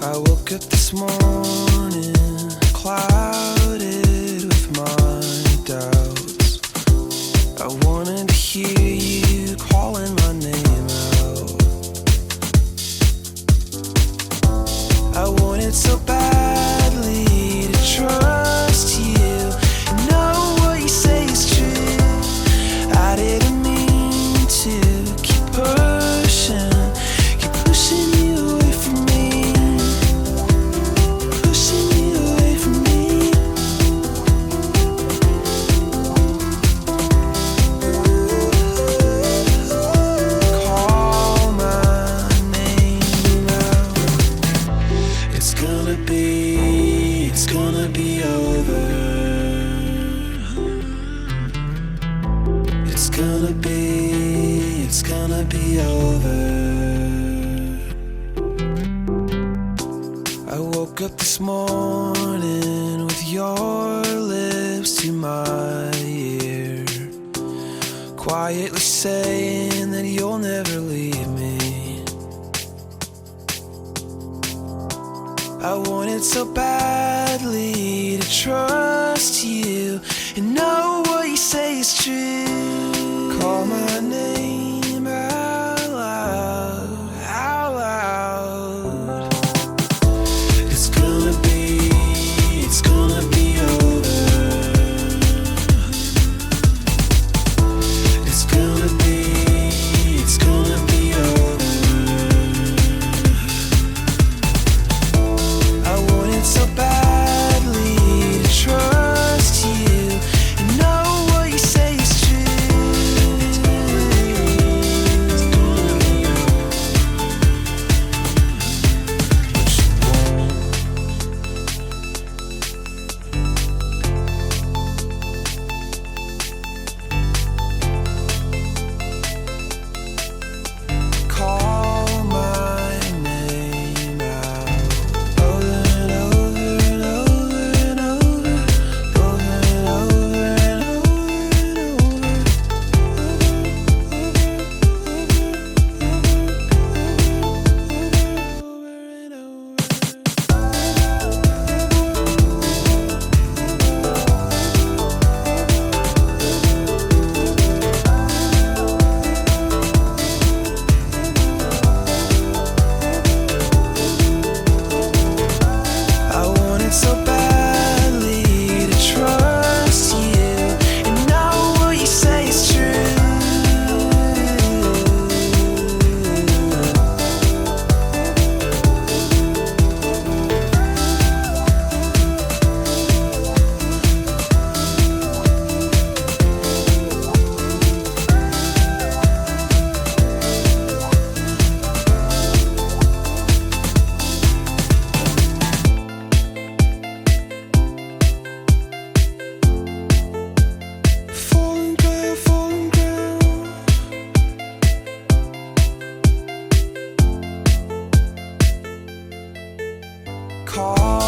I woke up this morning clouded with my doubts. I wanted to hear you calling my name out. I wanted so badly to trust you and know what you say is true. I didn't mean to keep pushing you away from me. It's gonna be over. I woke up this morning with your lips to my ear, quietly saying that you'll never leave me. I wanted so badly to trust you and know what you say is true. Call my name out loud, out loud. It's gonna be over. It's gonna be over. I wanted so badly to trust you and know what you say is true. Call my name out over and over and over and over, over and over and over and I wanted so badly to trust you and know what you say is true. Falling ground. Call